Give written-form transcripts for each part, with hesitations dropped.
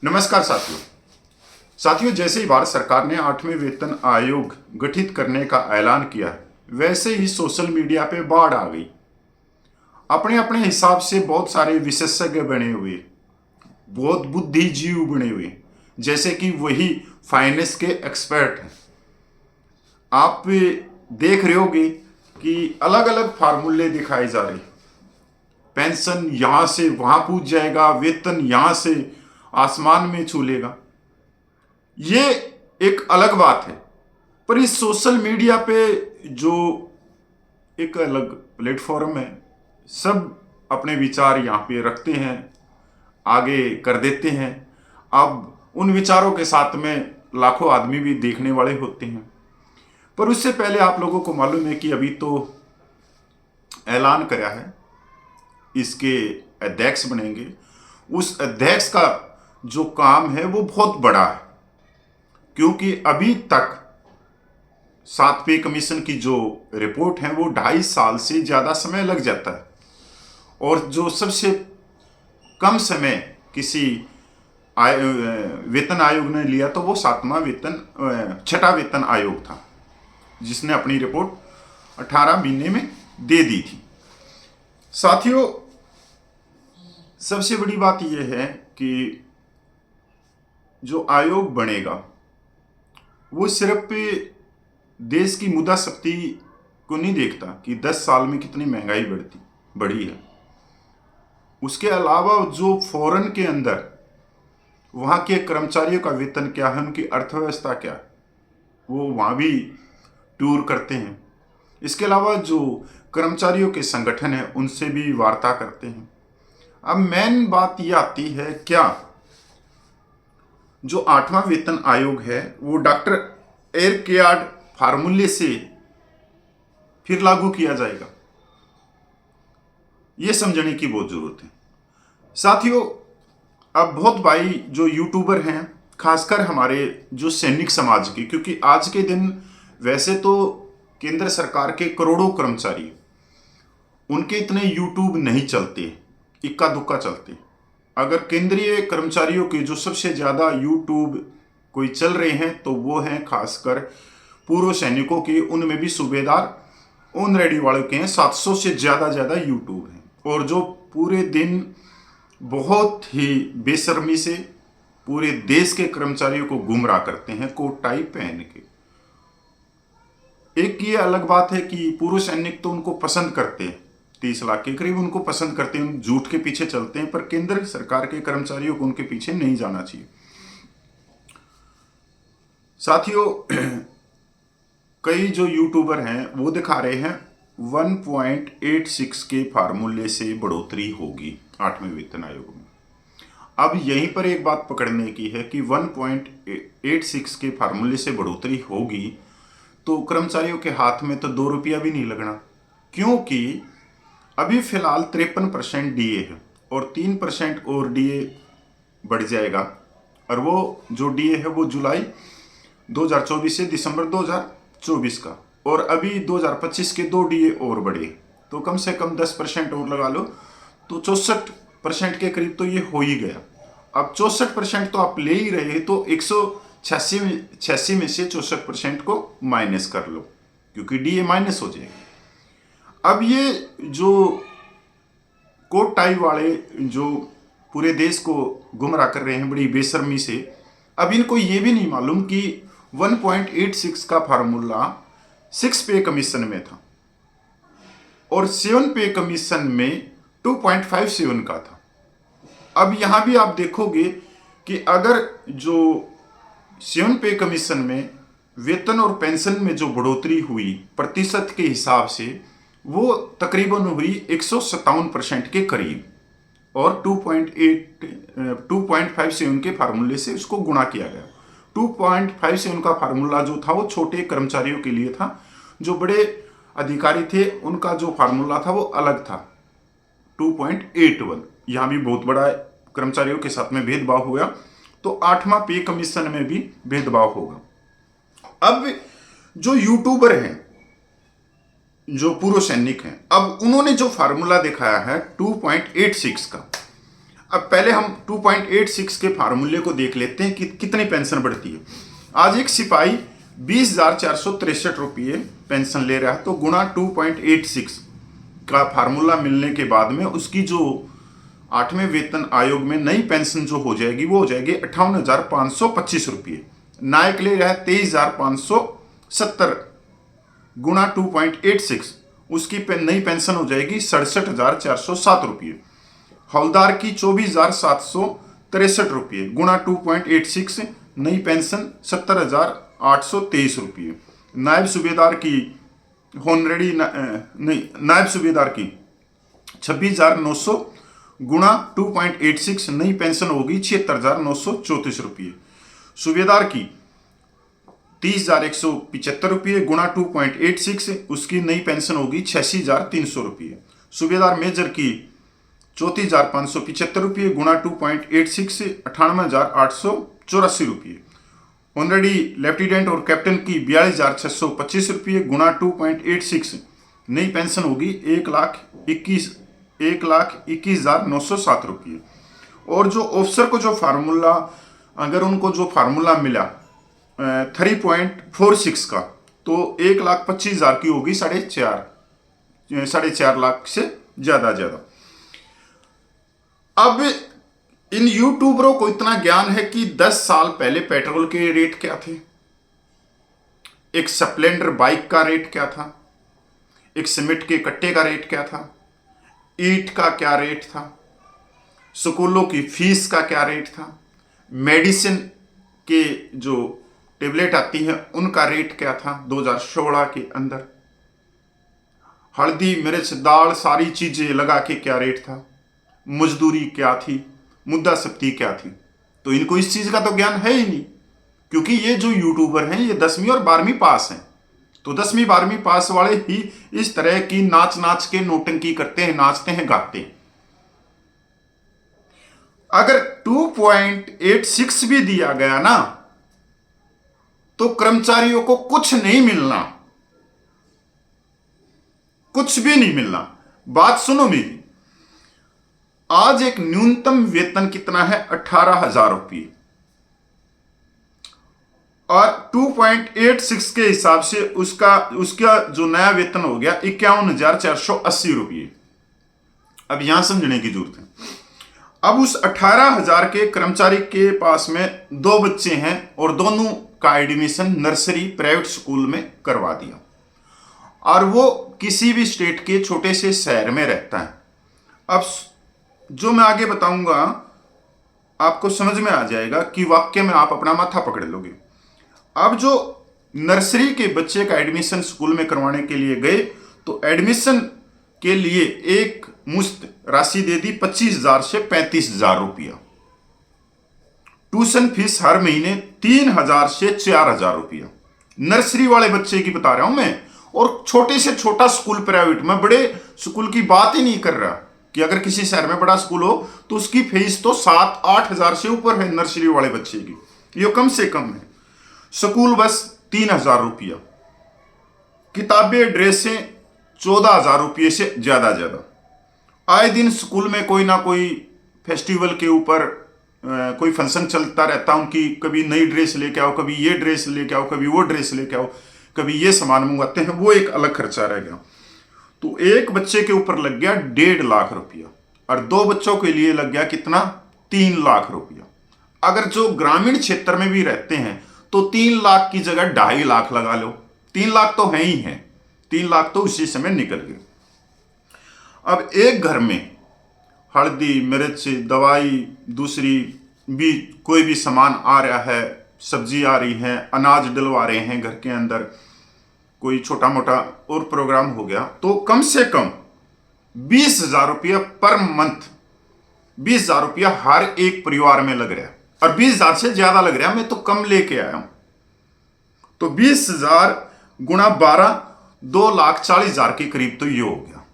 नमस्कार साथियों, जैसे ही भारत सरकार ने 8वें वेतन आयोग गठित करने का ऐलान किया है, वैसे ही सोशल मीडिया पे बाढ़ आ गई। अपने अपने हिसाब से बहुत सारे विशेषज्ञ बने हुए, बहुत बुद्धिजीव बने हुए, जैसे कि वही फाइनेंस के एक्सपर्ट हैं। आप देख रहे होगे कि अलग अलग फार्मूले दिखाए जा रहे। पेंशन यहां से वहां पहुंच जाएगा, वेतन यहां से आसमान में छू लेगा। ये एक अलग बात है, पर इस सोशल मीडिया पे जो एक अलग प्लेटफॉर्म है, सब अपने विचार यहाँ पे रखते हैं, आगे कर देते हैं। अब उन विचारों के साथ में लाखों आदमी भी देखने वाले होते हैं। पर उससे पहले आप लोगों को मालूम है कि अभी तो ऐलान करा है, इसके अध्यक्ष बनेंगे। उस अध्यक्ष का जो काम है वो बहुत बड़ा है, क्योंकि अभी तक 7 पे कमीशन की जो रिपोर्ट है वो 2.5 साल से ज़्यादा समय लग जाता है। और जो सबसे कम समय किसी वेतन आयोग ने लिया तो वो 6वां वेतन आयोग था, जिसने अपनी रिपोर्ट 18 महीने में दे दी थी। साथियों, सबसे बड़ी बात यह है कि जो आयोग बनेगा वो सिर्फ देश की मुद्रास्फीति को नहीं देखता कि 10 साल में कितनी महंगाई बढ़ी है। उसके अलावा जो फॉरेन के अंदर वहाँ के कर्मचारियों का वेतन क्या है, उनकी अर्थव्यवस्था क्या है, वो वहाँ भी टूर करते हैं। इसके अलावा जो कर्मचारियों के संगठन हैं उनसे भी वार्ता करते हैं। अब मेन बात ये आती है, क्या जो 8वां वेतन आयोग है वो डॉक्टर एरकेयार्ड फार्मूले से फिर लागू किया जाएगा? ये समझने की बहुत जरूरत है। साथियों, अब बहुत भाई जो यूट्यूबर हैं, खासकर हमारे जो सैनिक समाज के, क्योंकि आज के दिन वैसे तो केंद्र सरकार के करोड़ों कर्मचारी, उनके इतने यूट्यूब नहीं चलते, इक्का दुक्का चलते। अगर केंद्रीय कर्मचारियों के जो सबसे ज़्यादा यूट्यूब कोई चल रहे हैं तो वो हैं खासकर पूर्व सैनिकों के, उनमें भी सूबेदार ऑन रेडी वालों के हैं। 700 से ज़्यादा यूट्यूब हैं, और जो पूरे दिन बहुत ही बेशर्मी से पूरे देश के कर्मचारियों को गुमराह करते हैं कोट टाई पहन के। एक ये अलग बात है कि पूर्व सैनिक तो उनको पसंद करते हैं, 30 लाख के करीब उनको पसंद करते हैं, झूठ के पीछे चलते हैं, पर केंद्र सरकार के कर्मचारियों को उनके पीछे नहीं जाना चाहिए। साथियों, कई जो यूट्यूबर हैं वो दिखा रहे हैं 1.86 के फार्मूले से बढ़ोतरी होगी 8वें वेतन आयोग में। अब यहीं पर एक बात पकड़ने की है कि 1.86 के फार्मूले से बढ़ोतरी होगी तो कर्मचारियों के हाथ में तो 2 रुपया भी नहीं लगना, क्योंकि अभी फिलहाल 53% डीए है और 3% और डीए बढ़ जाएगा। और वो जो डीए है वो जुलाई 2024 से दिसंबर 2024 का, और अभी 2025 के 2 डीए और बढ़े, तो कम से कम 10% और लगा लो, तो 64% के करीब तो ये हो ही गया। अब 64% तो आप ले ही रहे हैं, तो 186 में से 64% को माइनस कर लो, क्योंकि डीए माइनस हो जाएगा। अब ये जो कोट टाई वाले जो पूरे देश को गुमराह कर रहे हैं बड़ी बेशर्मी से, अब इनको ये भी नहीं मालूम कि 1.86 का फार्मूला 6 पे कमीशन में था और 7 पे कमीशन में 2.57 का था। अब यहां भी आप देखोगे कि अगर जो 7 पे कमीशन में वेतन और पेंशन में जो बढ़ोतरी हुई प्रतिशत के हिसाब से, वो तकरीबन हुई 157% के करीब, और 2.57 के फार्मूले से उसको गुणा किया गया। 2.57 का फार्मूला जो था वो छोटे कर्मचारियों के लिए था, जो बड़े अधिकारी थे उनका जो फार्मूला था वो अलग था, 2.81। यहाँ भी बहुत बड़ा कर्मचारियों के साथ में भेदभाव हुआ, तो 8वां पे कमीशन में भी भेदभाव होगा। अब जो यूट्यूबर हैं, जो पूर्व सैनिक हैं, अब उन्होंने जो फार्मूला दिखाया है 2.86 का, अब पहले हम 2.86 के फार्मूले को देख लेते हैं कि कितनी पेंशन बढ़ती है। आज एक सिपाही 20,463 रुपये पेंशन ले रहा है, तो गुणा 2.86 का फार्मूला मिलने के बाद में उसकी जो 8वें वेतन आयोग में नई पेंशन जो हो जाएगी वो हो जाएगी 58,525 रुपये। नायक ले रहा है 23,570 गुणा 2.86, उसकी नई पेंशन हो जाएगी 67,407 रुपये। हवलदार की 24,763 रुपये गुणा 2.86, नई पेंशन 70,823 रुपये। नायब सूबेदार की होनरेडी नहीं, नायब सूबेदार की 26,900 गुणा 2.86, नई पेंशन होगी 76,934 रुपये। सूबेदार की 30,175 रुपये गुणा 2.86, उसकी नई पेंशन होगी 86,300 रुपये। सूबेदार मेजर की 34,575 रुपये गुणा 2.86, 98,884 रुपये। ऑनरेडी लेफ्टिनेंट और कैप्टन की 42,625 रुपये गुणा 2.86, नई पेंशन होगी 1,21,907 रुपये। और जो ऑफिसर को जो फार्मूला, अगर उनको जो फार्मूला मिला 3.46 का, तो 1,25,000 की होगी 4.5 लाख से ज्यादा। अब इन यूट्यूबरों को इतना ज्ञान है कि 10 साल पहले पेट्रोल के रेट क्या थे, एक स्प्लेंडर बाइक का रेट क्या था, एक सीमेंट के कट्टे का रेट क्या था, ईंट का क्या रेट था, स्कूलों की फीस का क्या रेट था, मेडिसिन के जो टेबलेट आती है उनका रेट क्या था 2016 के अंदर, हल्दी मिर्च दाल सारी चीजें लगा के क्या रेट था, मजदूरी क्या थी, मुद्दा सख्ती क्या थी। तो इनको इस चीज का तो ज्ञान है ही नहीं, क्योंकि ये जो यूट्यूबर हैं ये 10वीं और 12वीं पास हैं। तो 10वीं 12वीं पास वाले ही इस तरह की नाच के नौटंकी करते हैं, नाचते हैं, गाते हैं। अगर 2.86 भी दिया गया ना, तो कर्मचारियों को कुछ नहीं मिलना, कुछ भी नहीं मिलना। बात सुनो मेरी, आज एक न्यूनतम वेतन कितना है 18,000 रुपये, और 2.86 के हिसाब से उसका जो नया वेतन हो गया 51,480 रुपये। अब यहां समझने की जरूरत है। अब उस 18,000 के कर्मचारी के पास में 2 बच्चे हैं और दोनों का एडमिशन नर्सरी प्राइवेट स्कूल में करवा दिया, और वो किसी भी स्टेट के छोटे से शहर में रहता है। अब जो मैं आगे बताऊंगा आपको समझ में आ जाएगा कि वाक्य में आप अपना माथा पकड़ लोगे। अब जो नर्सरी के बच्चे का एडमिशन स्कूल में करवाने के लिए गए, तो एडमिशन के लिए एक मुश्त राशि दे दी 25,000 से 35,000 रुपया। ट्यूशन फीस हर महीने 3,000 से 4,000 रुपया। नर्सरी वाले बच्चे की बता रहा हूं मैं, और छोटे से छोटा स्कूल प्राइवेट में, बड़े स्कूल की बात ही नहीं कर रहा कि अगर किसी शहर में बड़ा स्कूल हो तो उसकी फीस तो 7-8 हजार से ऊपर है नर्सरी वाले बच्चे की, ये कम से कम है। स्कूल बस 3,000 रुपया, किताबें ड्रेसें 14,000 रुपये से ज्यादा। आए दिन स्कूल में कोई ना कोई फेस्टिवल के ऊपर कोई फंक्शन चलता रहता, उनकी कभी नई ड्रेस लेके आओ, कभी ये ड्रेस लेके आओ, कभी वो ड्रेस लेके आओ, कभी ये सामान मंगवाते हैं, वो एक अलग खर्चा रह गया। तो एक बच्चे के ऊपर लग गया 1.5 लाख रुपया, और 2 बच्चों के लिए लग गया कितना 3 लाख रुपया। अगर जो ग्रामीण क्षेत्र में भी रहते हैं तो 3 लाख की जगह 2.5 लाख लगा लो, 3 लाख तो है ही है, 3 लाख तो उसी समय निकल गए। अब एक घर में हल्दी मिर्च दवाई दूसरी भी कोई भी सामान आ रहा है, सब्जी आ रही है, अनाज डलवा रहे हैं घर के अंदर, कोई छोटा मोटा और प्रोग्राम हो गया, तो कम से कम 20,000 रुपया पर मंथ, 20,000 रुपया हर एक परिवार में लग रहा है, और 20,000 से ज्यादा लग रहा है, मैं तो कम लेके आया हूं। तो 20,000 गुणा 12, 2,40,000 के करीब तो ये हो गया।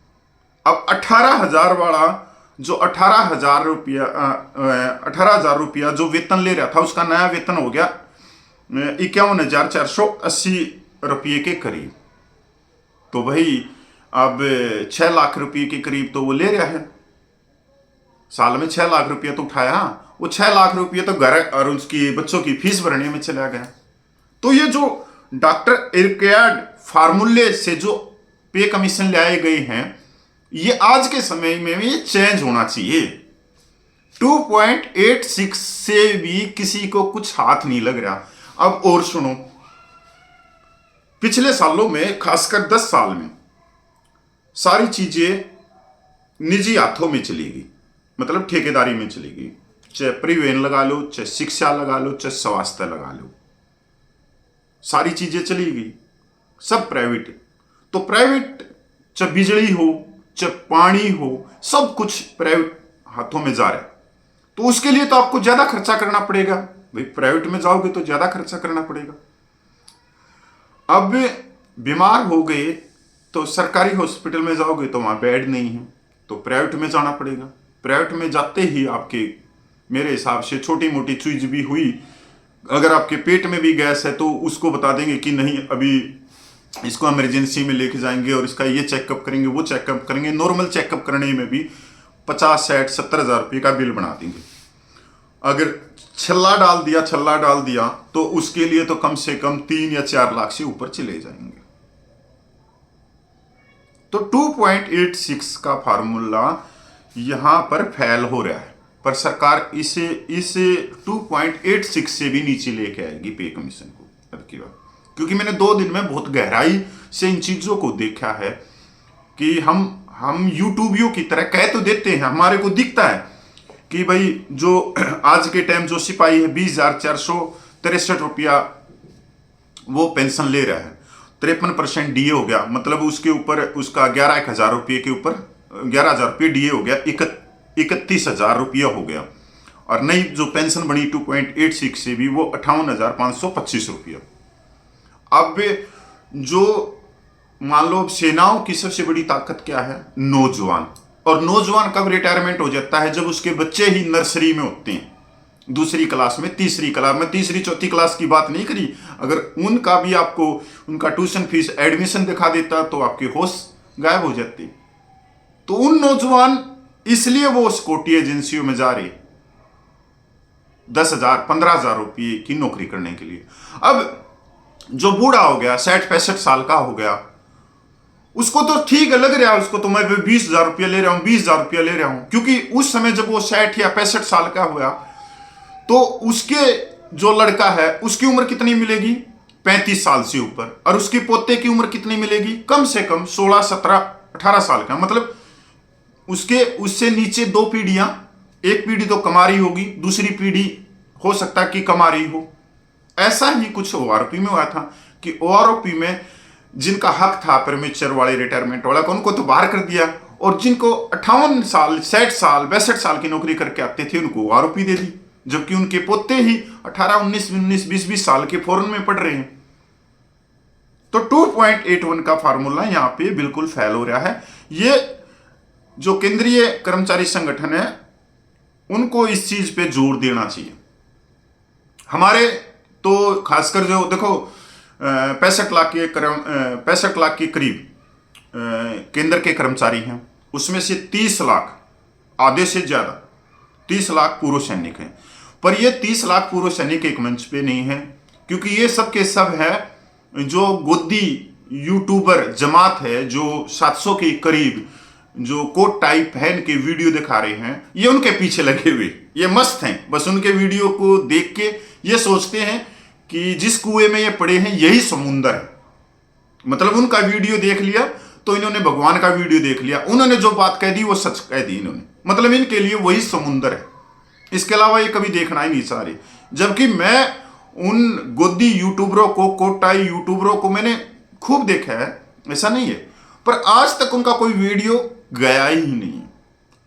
अब 18,000 वाला जो 18,000 रुपया जो वेतन ले रहा था, उसका नया वेतन हो गया 51,480 रुपये के करीब। तो भाई अब 6 लाख रुपये के करीब तो वो ले रहा है, साल में 6 लाख रुपया तो उठाया, वो 6 लाख रुपया तो घर और उसकी बच्चों की फीस भरने में चला गया। तो ये जो डॉक्टर रिक्वायर्ड फार्मूले से जो पे कमीशन लाए गए हैं, ये आज के समय में ये चेंज होना चाहिए। 2.86 से भी किसी को कुछ हाथ नहीं लग रहा। अब और सुनो, पिछले सालों में खासकर 10 साल में सारी चीजें निजी हाथों में चली गई, मतलब ठेकेदारी में चली गई। चाहे परिवहन लगा लो, चाहे शिक्षा लगा लो, चाहे स्वास्थ्य लगा लो, सारी चीजें चली गई, सब प्राइवेट। तो प्राइवेट, चाहे बिजली हो, चाहे पानी हो, सब कुछ प्राइवेट हाथों में जा रहा है। तो उसके लिए तो आपको ज्यादा खर्चा करना पड़ेगा भाई, प्राइवेट में जाओगे तो ज्यादा खर्चा करना पड़ेगा। अब बीमार हो गए तो सरकारी हॉस्पिटल में जाओगे तो वहां बेड नहीं है, तो प्राइवेट में जाना पड़ेगा। प्राइवेट में जाते ही आपके, मेरे हिसाब से छोटी मोटी चीज भी हुई, अगर आपके पेट में भी गैस है तो उसको बता देंगे कि नहीं अभी इसको इमरजेंसी में लेके जाएंगे और इसका ये चेकअप करेंगे, वो चेकअप करेंगे। नॉर्मल चेकअप करने में भी 50, 60, 70 हजार रुपये का बिल बना देंगे। अगर छल्ला डाल दिया तो उसके लिए तो कम से कम 3 या 4 लाख से ऊपर चले जाएंगे। तो 2.86 का फार्मूला यहां पर फेल हो रहा है, पर सरकार इसे 2.86 से भी नीचे लेके आएगी पे कमीशन को। क्योंकि मैंने 2 दिन में बहुत गहराई से इन चीजों को देखा है कि हम यूट्यूबियों की तरह कह तो देते हैं, हमारे को दिखता है कि भाई जो आज के टाइम जो सिपाही है 20,463 रुपया वो पेंशन ले रहा है, 53% डीए हो गया, मतलब उसके ऊपर उसका 11,000 रुपये के ऊपर 11,000 रुपये डीए हो गया, 31,000 रुपया हो गया। और नई जो पेंशन बनी 2.86 से भी वो 58,525 रुपया। अब जो मान लो सेनाओं की सबसे बड़ी ताकत क्या है? नौजवान। और नौजवान कब रिटायरमेंट हो जाता है? जब उसके बच्चे ही नर्सरी में होते हैं, दूसरी क्लास में, तीसरी क्लास में, तीसरी चौथी क्लास की बात नहीं करी। अगर उनका भी आपको उनका ट्यूशन फीस एडमिशन दिखा देता तो आपकी होश गायब हो जाती। तो उन नौजवान इसलिए वो सिक्योरिटी एजेंसियों में जा रहे 10,000 15,000 रुपये की नौकरी करने के लिए। अब जो बूढ़ा हो गया 60-65 साल का हो गया, उसको तो ठीक लग रहा है, उसको तो मैं 20,000 रुपया ले रहा हूं, 20,000 रुपया ले रहा हूं, क्योंकि उस समय जब वो 60 या 65 साल का हुआ तो उसके जो लड़का है उसकी उम्र कितनी मिलेगी? 35 साल से ऊपर। और उसके पोते की उम्र कितनी मिलेगी? कम से कम 16, 17, 18 साल का। मतलब उससे नीचे 2 पीढ़ियां, एक पीढ़ी तो कमा रही होगी, दूसरी पीढ़ी हो सकता है कि कमा रही हो। ऐसा ही कुछ ओआरओपी में हुआ था कि ओआरओपी में जिनका हक था प्रीमेच्योर वाले रिटायरमेंट वाला, उनको तो बाहर कर दिया, और जिनको 58 साल 60 साल 62 साल की नौकरी करके आते थे उनको ओआरओपी दे दी, जबकि उनके पोते ही 18, 19, 20 साल के फॉरेन में पढ़ रहे हैं। तो 2.81 का फार्मूला यहां पे बिल्कुल फेल हो रहा है। ये जो केंद्रीय कर्मचारी संगठन है उनको इस चीज पे जोर देना चाहिए। हमारे तो खासकर जो देखो 65 लाख के करीब केंद्र के कर्मचारी हैं, उसमें से 30 लाख, आधे से ज्यादा 30 लाख पूर्व सैनिक हैं। पर ये 30 लाख पूर्व सैनिक एक मंच पे नहीं है, क्योंकि ये सब के सब है जो गोदी यूट्यूबर जमात है, जो 700 के करीब जो कोट टाई पहन के वीडियो दिखा रहे हैं, ये उनके पीछे लगे हुए, ये मस्त हैं। बस उनके वीडियो को देख के ये सोचते हैं कि जिस कुएं में ये पड़े हैं यही समुंदर है। मतलब उनका वीडियो देख लिया तो इन्होंने भगवान का वीडियो देख लिया, उन्होंने जो बात कह दी वो सच कह दी इन्होंने, मतलब इनके लिए वही समुंदर है, इसके अलावा ये कभी देखना ही नहीं चाह रहे। जबकि मैं उन गोदी यूट्यूबरों को, कोटाई यूट्यूबरों को मैंने खूब देखा है, ऐसा नहीं है, पर आज तक उनका कोई वीडियो गया ही नहीं।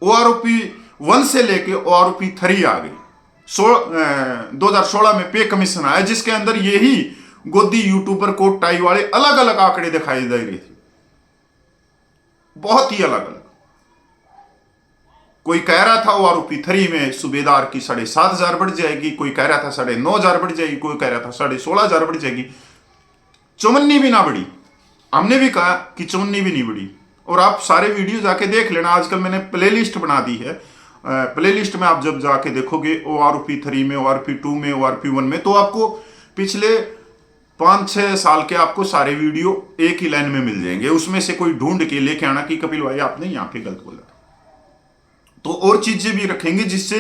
ओआरओपी 1 से लेके ओआरओपी 3 आ गई। 2016 में पे कमीशन आया, जिसके अंदर यही गोदी यूट्यूबर कोट टाई वाले अलग अलग आंकड़े दिखाई दे रहे थे, बहुत ही अलग अलग। कोई कह रहा था ओआरओपी 3 में सूबेदार की 7,500 बढ़ जाएगी, कोई कह रहा था 9,500 बढ़ जाएगी, कोई कह रहा था 16,500 बढ़ जाएगी। चौमन्नी भी ना बढ़ी। हमने भी कहा कि चौमन्नी भी नहीं बढ़ी। और आप सारे वीडियो जाके देख लेना, आजकल मैंने प्लेलिस्ट बना दी है, प्लेलिस्ट में आप जब जाके देखोगे ORP3 में, ORP2 में, ORP1 में, तो आपको पिछले 5-6 साल के आपको सारे वीडियो एक ही लाइन में मिल जाएंगे। उसमें से कोई ढूंढ के लेके आना कि कपिल भाई आपने यहाँ पे गलत बोला। तो और चीजें भी रखेंगे जिससे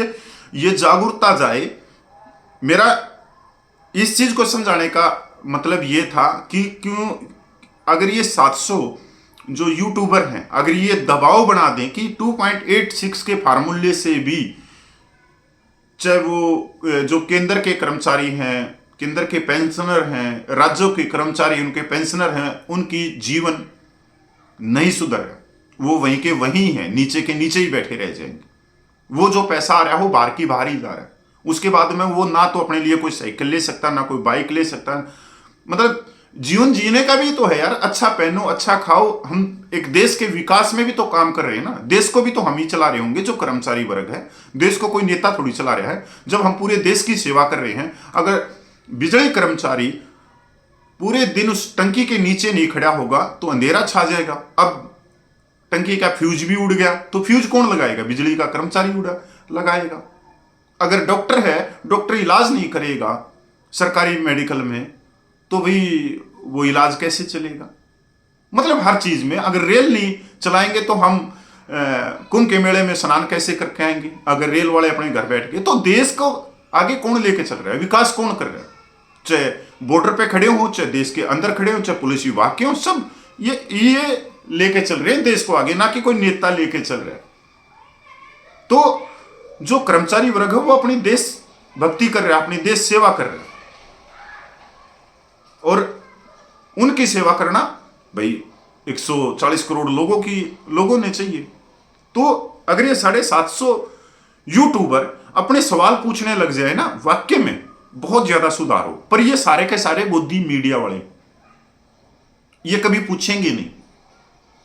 ये जागरूकता जाए। मेरा इस चीज को समझाने का मतलब ये था कि क्यों अगर ये 700 जो यूट्यूबर हैं अगर ये दबाव बना दें कि 2.86 के फार्मूले से भी, चाहे वो जो केंद्र के कर्मचारी हैं, केंद्र के पेंशनर हैं, राज्यों के कर्मचारी उनके पेंशनर हैं, उनकी जीवन नहीं सुधर, वो वहीं के वहीं हैं, नीचे के नीचे ही बैठे रह जाएंगे। वो जो पैसा आ रहा है वो बाहर की बाहर ही जा रहा है। उसके बाद में वो ना तो अपने लिए कोई साइकिल ले सकता, ना कोई बाइक ले सकता। मतलब जीवन जीने का भी तो है यार, अच्छा पहनो, अच्छा खाओ। हम एक देश के विकास में भी तो काम कर रहे हैं ना, देश को भी तो हम ही चला रहे होंगे जो कर्मचारी वर्ग है, देश को कोई नेता थोड़ी चला रहा है। जब हम पूरे देश की सेवा कर रहे हैं, अगर बिजली कर्मचारी पूरे दिन उस टंकी के नीचे नहीं खड़ा होगा तो अंधेरा छा जाएगा। अब टंकी का फ्यूज भी उड़ गया तो फ्यूज कौन लगाएगा? बिजली का कर्मचारी लगाएगा। अगर डॉक्टर है, डॉक्टर इलाज नहीं करेगा सरकारी मेडिकल में, तो भाई वो इलाज कैसे चलेगा? मतलब हर चीज में, अगर रेल नहीं चलाएंगे तो हम कुंभ के मेले में स्नान कैसे करके आएंगे? अगर रेल वाले अपने घर बैठ गए तो देश को आगे कौन लेके चल रहा है? विकास कौन कर रहा है? चाहे बॉर्डर पे खड़े हो, चाहे देश के अंदर खड़े हो, चाहे पुलिस विभाग के हो, सब ये लेके चल रहे हैं देश को आगे, ना कि कोई नेता लेके चल रहा है। तो जो कर्मचारी वर्ग है वो अपनी देश भक्ति कर रहा है, अपनी देश सेवा कर रहा है, और उनकी सेवा करना भाई 140 करोड़ लोगों ने चाहिए। तो अगर ये 750 यूट्यूबर अपने सवाल पूछने लग जाए ना, वाक्य में बहुत ज्यादा सुधार हो। पर ये सारे के सारे बुद्धि मीडिया वाले, ये कभी पूछेंगे नहीं।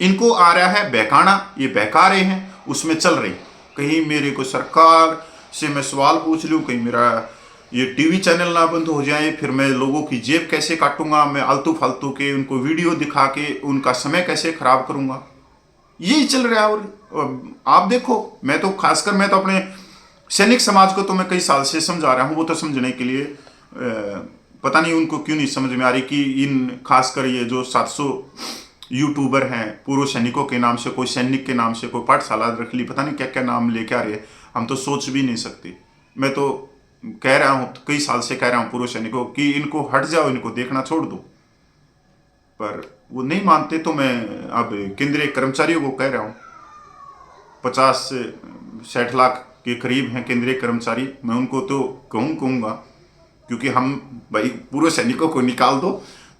इनको आ रहा है बहकाना, ये बहका रहे हैं, उसमें चल रहे। कहीं मेरे को सरकार से मैं सवाल पूछ लूं, कहीं मेरा ये टीवी चैनल ना बंद हो जाए, फिर मैं लोगों की जेब कैसे काटूंगा, मैं आलतू फालतू के उनको वीडियो दिखा के उनका समय कैसे खराब करूंगा, यही चल रहा है। और आप देखो, मैं तो खासकर मैं तो अपने सैनिक समाज को तो मैं कई साल से समझा रहा हूं, वो तो समझने के लिए पता नहीं उनको क्यों नहीं समझ में आ रही कि इन खासकर ये जो 700 यूट्यूबर हैं, पूर्व सैनिकों के नाम से, कोई सैनिक के नाम से कोई पाठशाला रख ली, पता नहीं क्या क्या नाम लेके आ रहे हैं, हम तो सोच भी नहीं सकते। मैं तो कह रहा हूं, कई साल से कह रहा हूं पूर्व सैनिकों कि इनको हट जाओ, इनको देखना छोड़ दो, पर वो नहीं मानते। तो मैं अब केंद्रीय कर्मचारियों को कह रहा हूं, 50 से 60 लाख के करीब हैं केंद्रीय कर्मचारी, मैं उनको तो कहूँगा, क्योंकि हम भाई पूर्व सैनिकों को निकाल दो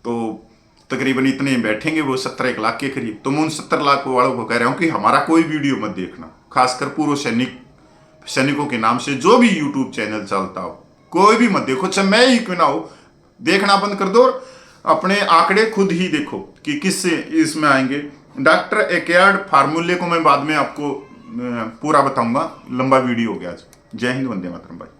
तो तकरीबन इतने बैठेंगे, वो 17-1 लाख के करीब। तो मैं उन 70 लाख वालों को कह रहा हूँ कि हमारा कोई वीडियो मत देखना, खासकर पूर्व सैनिकों के नाम से जो भी यूट्यूब चैनल चलता हो, कोई भी मत देखो, चाहे मैं ही क्यों ना हो, देखना बंद कर दो। अपने आंकड़े खुद ही देखो कि किससे इसमें आएंगे। डॉक्टर एक्यार्ड फार्मूले को मैं बाद में आपको पूरा बताऊंगा, लंबा वीडियो हो गया आज। जय हिंद, वंदे मातरम भाई।